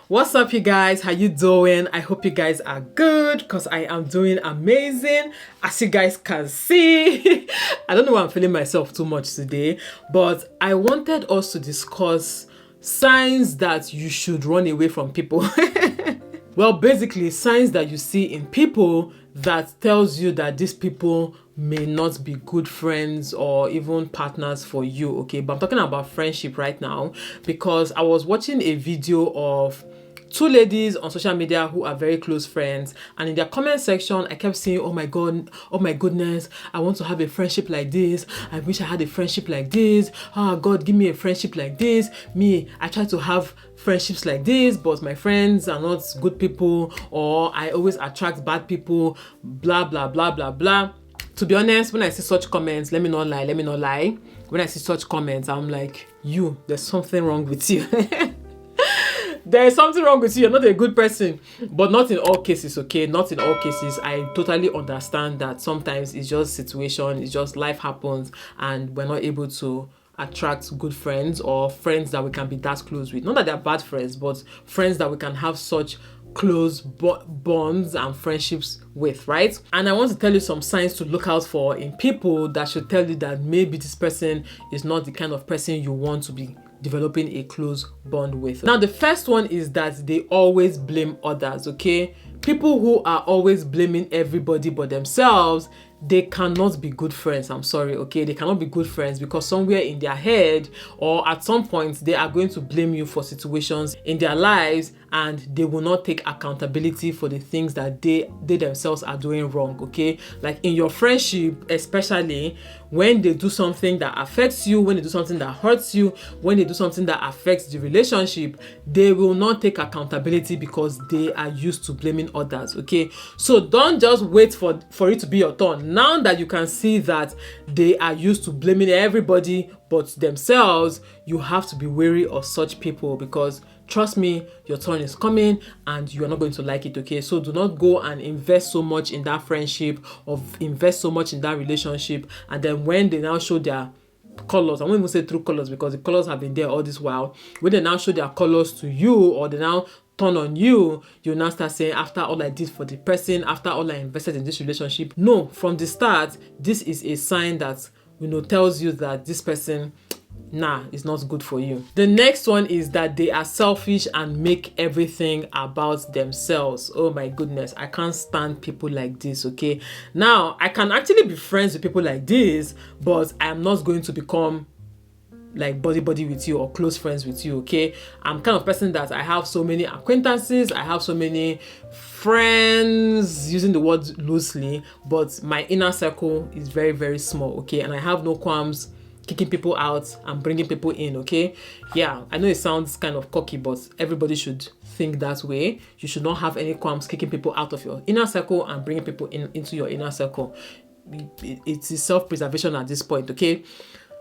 What's up, you guys? How you doing? I hope you guys are good because I am doing amazing. As you guys can see, I don't know why I'm feeling myself too much today, but I wanted us to discuss signs that you should run away from people. Well, basically, signs that you see in people that tells you that these people may not be good friends or even partners for you, okay? But I'm talking about friendship right now because I was watching a video of two ladies on social media who are very close friends, and in their comment section I kept saying, oh my god, oh my goodness, I want to have a friendship like this. I wish I had a friendship like this. Oh god, give me a friendship like this. Me, I try to have friendships like this, but my friends are not good people, or I always attract bad people, blah blah blah blah blah. To be honest, when I see such comments, let me not lie, when I see such comments, I'm like, there's something wrong with you. There is something wrong with you. You're not a good person. But not in all cases, okay? Not in all cases. I totally understand that sometimes it's just situation, it's just life happens, and we're not able to attract good friends or friends that we can be that close with. Not that they're bad friends, but friends that we can have such close bonds and friendships with, right? And I want to tell you some signs to look out for in people that should tell you that maybe this person is not the kind of person you want to be developing a close bond with. Now, the first one is that they always blame others, okay? People who are always blaming everybody but themselves, they cannot be good friends. I'm sorry, okay? They cannot be good friends because somewhere in their head or at some point they are going to blame you for situations in their lives, and they will not take accountability for the things that they themselves are doing wrong, okay? Like in your friendship, especially when they do something that affects you, when they do something that hurts you, when they do something that affects the relationship, they will not take accountability because they are used to blaming others, okay? So don't just wait for it to be your turn. Now that you can see that they are used to blaming everybody but themselves, you have to be wary of such people because trust me, your turn is coming and you are not going to like it, okay? So do not go and invest so much in that friendship or invest so much in that relationship, and then when they now show their colors, I won't even say true colors because the colors have been there all this while, when they now show their colors to you or they now turn on you, you now start saying, after all I did for the person, after all I invested in this relationship. No, from the start, this is a sign that, tells you that this person, it's not good for you. The next one is that they are selfish and make everything about themselves. Oh my goodness, I can't stand people like this, okay? Now, I can actually be friends with people like this, but I'm not going to become like buddy with you or close friends with you, okay? I'm kind of person that I have so many acquaintances, I have so many friends, using the word loosely, but my inner circle is very, very small, okay? And I have no qualms kicking people out and bringing people in, okay? Yeah, I know it sounds kind of cocky, but everybody should think that way. You should not have any qualms kicking people out of your inner circle and bringing people into your inner circle. It is self-preservation at this point, okay?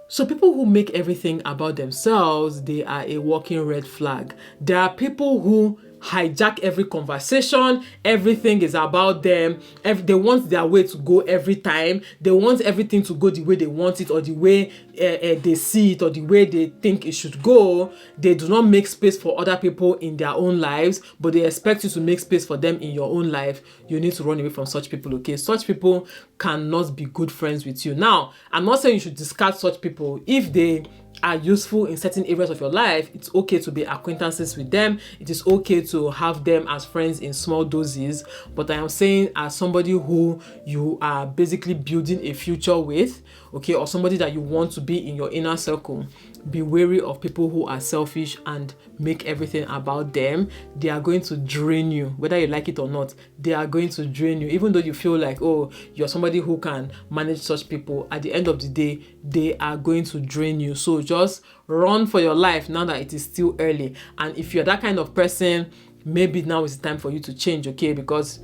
So people who make everything about themselves, they are a walking red flag. There are people who hijack every conversation. Everything is about them. They want their way to go every time. They want everything to go the way they want it, or the way they see it, or the way they think it should go. They do not make space for other people in their own lives, but they expect you to make space for them in your own life. You need to run away from such people, okay? Such people cannot be good friends with you. Now, I'm not saying you should discard such people. If they are useful in certain areas of your life, it's okay to be acquaintances with them. It is okay to have them as friends in small doses. But I am saying, as somebody who you are basically building a future with, okay, or somebody that you want to be in your inner circle, be wary of people who are selfish and make everything about them. They are going to drain you, whether you like it or not. They are going to drain you, even though you feel like, oh, you're somebody who can manage such people. At the end of the day, they are going to drain you. So just run for your life now that it is still early. And if you're that kind of person, maybe now is the time for you to change, okay? Because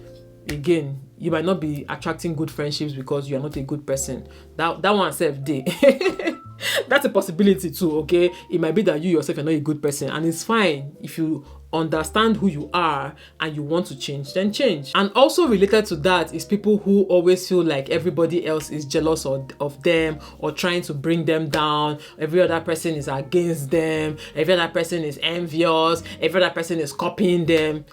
again, you might not be attracting good friendships because you are not a good person. That one self day. That's a possibility too, okay? It might be that you yourself are not a good person, and it's fine if you understand who you are and you want to change, then change. And also related to that is people who always feel like everybody else is jealous of them or trying to bring them down. Every other person is against them. Every other person is envious. Every other person is copying them.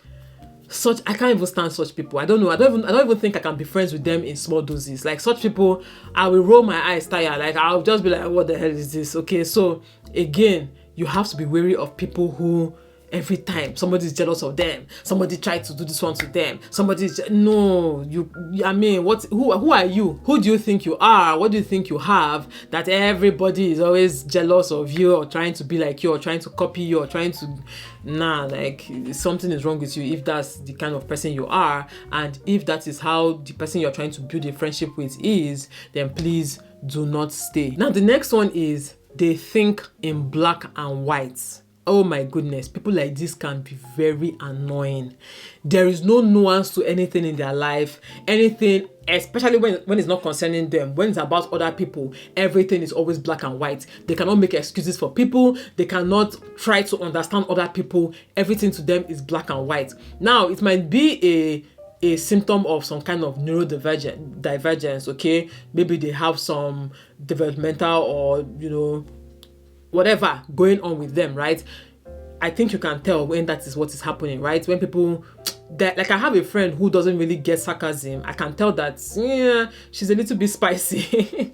I can't even stand such people. I don't know. I don't even think I can be friends with them in small doses. Like such people, I will roll my eyes tired. Like I'll just be like, what the hell is this? Okay, so again, you have to be wary of people who every time somebody's jealous of them, somebody tried to do this one to them, who are you? Who do you think you are? What do you think you have that everybody is always jealous of you or trying to be like you or trying to copy you or trying to something is wrong with you if that's the kind of person you are, and if that is how the person you're trying to build a friendship with is, then please do not stay. Now the next one is they think in black and white. Oh my goodness, people like this can be very annoying. There is no nuance to anything in their life. Anything, especially when it's not concerning them, when it's about other people, everything is always black and white. They cannot make excuses for people. They cannot try to understand other people. Everything to them is black and white. Now, it might be a symptom of some kind of neurodivergence, okay? Maybe they have some developmental or, whatever going on with them, right? I think you can tell when that is what is happening, right? When people like I have a friend who doesn't really get sarcasm. I can tell that she's a little bit spicy.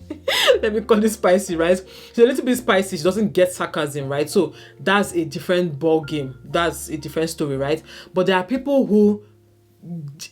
Let me call it spicy, right? She's a little bit spicy. She doesn't get sarcasm, right? So that's a different ball game. That's a different story, right? But there are people who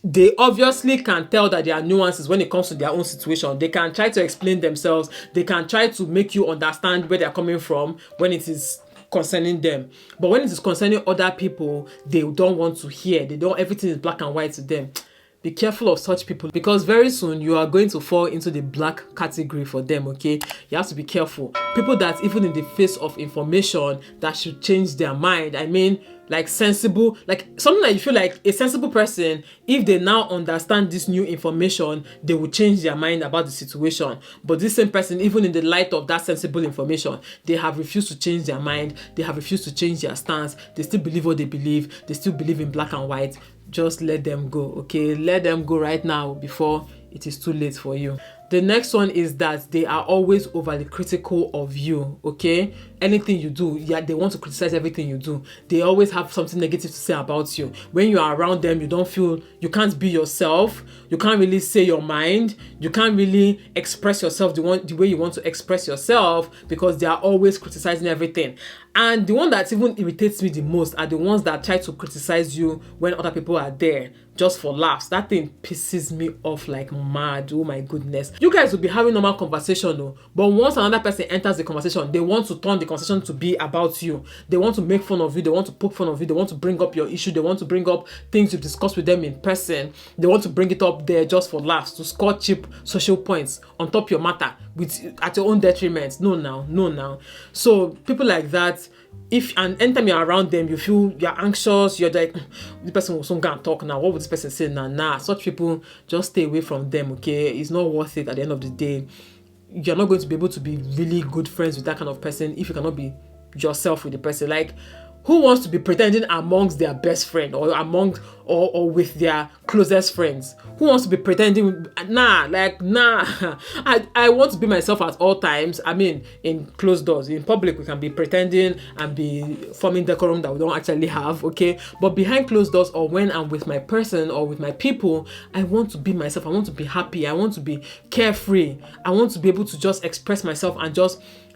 they obviously can tell that there are nuances when it comes to their own situation. They can try to explain themselves. They can try to make you understand where they're coming from when it is concerning them. But when it is concerning other people, they don't want to hear. Everything is black and white to them. Be careful of such people because very soon you are going to fall into the black category for them, okay? You have to be careful. People that even in the face of information that should change their mind. I mean, like sensible, like something that you feel like a sensible person, if they now understand this new information, they will change their mind about the situation. But this same person, even in the light of that sensible information, they have refused to change their mind. They have refused to change their stance. They still believe what they believe. They still believe in black and white. Just let them go, okay? Let them go right now before it is too late for you. The next one is that they are always overly critical of you, okay? Anything you do, they want to criticize everything you do. They always have something negative to say about you. When you are around them, you don't feel, you can't be yourself. You can't really say your mind. You can't really express yourself the way you want to express yourself because they are always criticizing everything. And the one that even irritates me the most are the ones that try to criticize you when other people are there just for laughs. That thing pisses me off like mad. Oh my goodness. You guys will be having normal conversation though, but once another person enters the conversation, they want to turn the conversation to be about you. They want to make fun of you. They want to poke fun of you. They want to bring up your issue. They want to bring up things you've discussed with them in person. They want to bring it up there just for laughs, to score cheap social points on top of your matter at your own detriment. No now. So people like that, anytime you're around them, you feel you're anxious, you're like, this person will soon go and talk now. What would this person say now? Nah, such people, just stay away from them, okay? It's not worth it at the end of the day. You're not going to be able to be really good friends with that kind of person if you cannot be yourself with the person. Like, who wants to be pretending amongst their best friend or with their closest friends? Who wants to be pretending? Nah. I want to be myself at all times. I mean, in closed doors. In public, we can be pretending and be forming decorum that we don't actually have, okay? But behind closed doors or when I'm with my person or with my people, I want to be myself. I want to be happy. I want to be carefree. I want to be able to just express myself and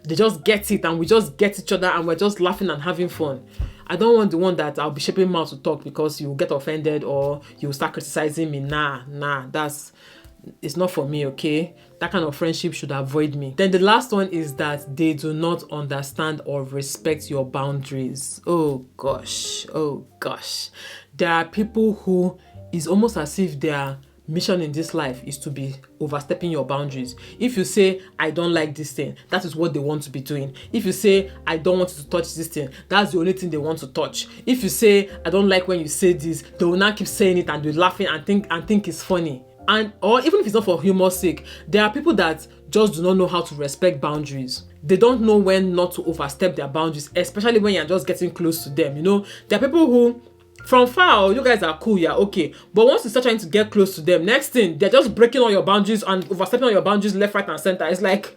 they just get it and we just get each other and we're just laughing and having fun. I don't want the one that I'll be shaping mouth to talk because you will get offended or you will start criticizing me. Nah, it's not for me, okay? That kind of friendship should avoid me. Then the last one is that they do not understand or respect your boundaries. Oh gosh. There are people who it's almost as if their mission in this life is to be overstepping your boundaries. If you say, I don't like this thing, that is what they want to be doing. If you say, I don't want you to touch this thing, that's the only thing they want to touch. If you say, I don't like when you say this, they will not keep saying it and be laughing and think it's funny. Or even if it's not for humor's sake, there are people that just do not know how to respect boundaries. they don't know when not to overstep their boundaries, especially when you're just getting close to them. You know, there are people who from far, you guys are cool, yeah, okay. But once you start trying to get close to them, next thing, they're just breaking all your boundaries and overstepping all your boundaries left, right, and center. It's like,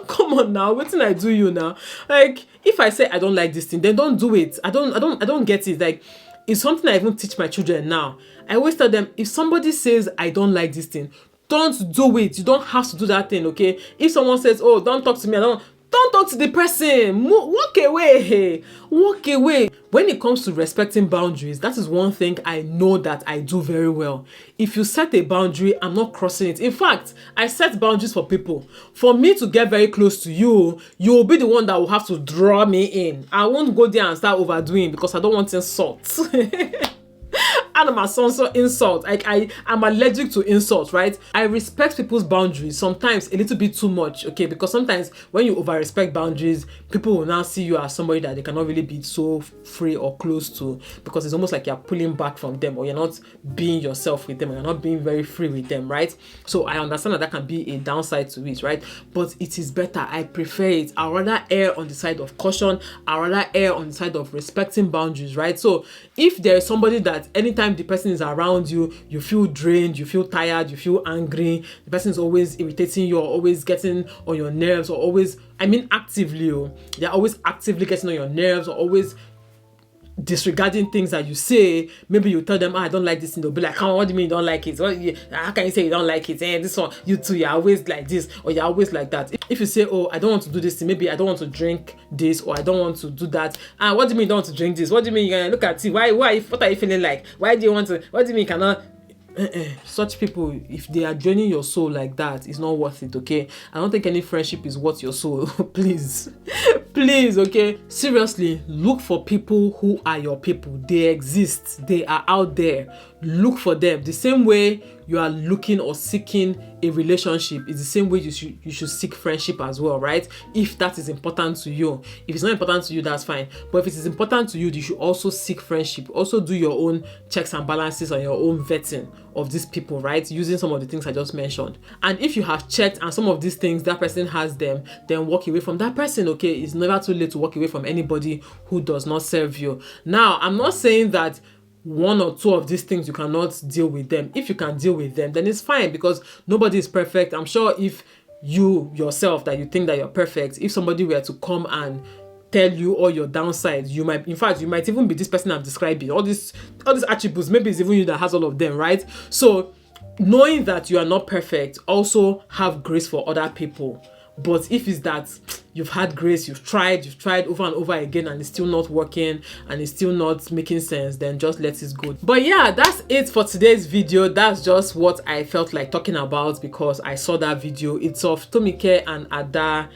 come on now, what can I do you now? Like, if I say I don't like this thing, then don't do it. I don't get it. Like, it's something I even teach my children now. I always tell them, if somebody says I don't like this thing, don't do it. You don't have to do that thing, okay? If someone says, oh, don't talk to me, don't talk to the person. Walk away. Walk away. When it comes to respecting boundaries, that is one thing I know that I do very well. If you set a boundary, I'm not crossing it. In fact, I set boundaries for people. For me to get very close to you, you will be the one that will have to draw me in. I won't go there and start overdoing because I don't want insults. And I'm a so insult. I'm allergic to insults, right? I respect people's boundaries, sometimes a little bit too much, okay? Because sometimes when you over respect boundaries, people will now see you as somebody that they cannot really be so free or close to, because it's almost like you're pulling back from them, or you're not being yourself with them, or you're not being very free with them, right? So I understand that can be a downside to it, right? But it is better. I prefer it. I'd rather err on the side of caution. I'd rather err on the side of respecting boundaries, right? So if there is somebody that anytime the person is around you, you feel drained, you feel tired, you feel angry, the person is always irritating you, or always getting on your nerves, or always, I mean actively, they're always actively getting on your nerves, or always disregarding things that you say. Maybe you tell them, I don't like this, and they'll be like, come on, what do you mean you don't like it? How can you say you don't like it? This one, you too, you're always like this, or you're always like that. If you say, oh, I don't want to do this, maybe I don't want to drink this, or I don't want to do that. What do you mean you don't want to drink this? What do you mean you're gonna look at it? What are you feeling like? Why do you want to? What do you mean you cannot? Such people, if they are draining your soul like that, it's not worth it, okay? I don't think any friendship is worth your soul. Please, okay? Seriously, look for people who are your people. They exist. They are out there. Look for them. The same way you are looking or seeking a relationship is the same way you should seek friendship as well, right? If that is important to you. If it's not important to you, that's fine. But if it is important to you, you should also seek friendship. Also do your own checks and balances on your own vetting of these people, right? Using some of the things I just mentioned. And if you have checked and some of these things, that person has them, then walk away from that person, okay? It's never too late to walk away from anybody who does not serve you. Now, I'm not saying that one or two of these things you cannot deal with them. If you can deal with them, then it's fine, because nobody is perfect. I'm sure if you yourself, that you think that you're perfect, if somebody were to come and tell you all your downsides, you might even be this person I'm describing, all these attributes, maybe it's even you that has all of them, right? So knowing that you are not perfect, also have grace for other people. But if it's that you've had grace, you've tried over and over again, and it's still not working, and it's still not making sense, then just let it go. But yeah, that's it for today's video. That's just what I felt like talking about, because I saw that video. It's of Tomike and Ada.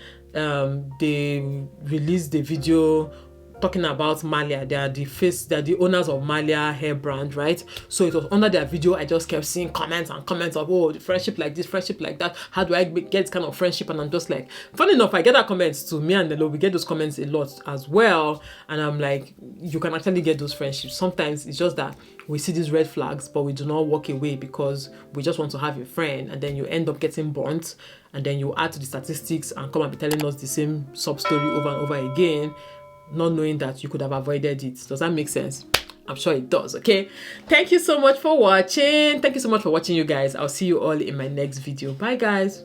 They released the video talking about Malia. They're the owners of Malia hair brand, right? So it was under their video. I just kept seeing comments and comments of, oh, friendship like this, friendship like that. How do I get this kind of friendship? And I'm just like, funny enough, I get that comments too. Me and Nelo, we get those comments a lot as well. And I'm like, you can actually get those friendships. Sometimes it's just that we see these red flags, but we do not walk away because we just want to have a friend, and then you end up getting burnt, and then you add to the statistics and come and be telling us the same sub story over and over again, not knowing that you could have avoided it. Does that make sense? I'm sure it does, okay? Thank you so much for watching. Thank you so much for watching, you guys. I'll see you all in my next video. Bye, guys.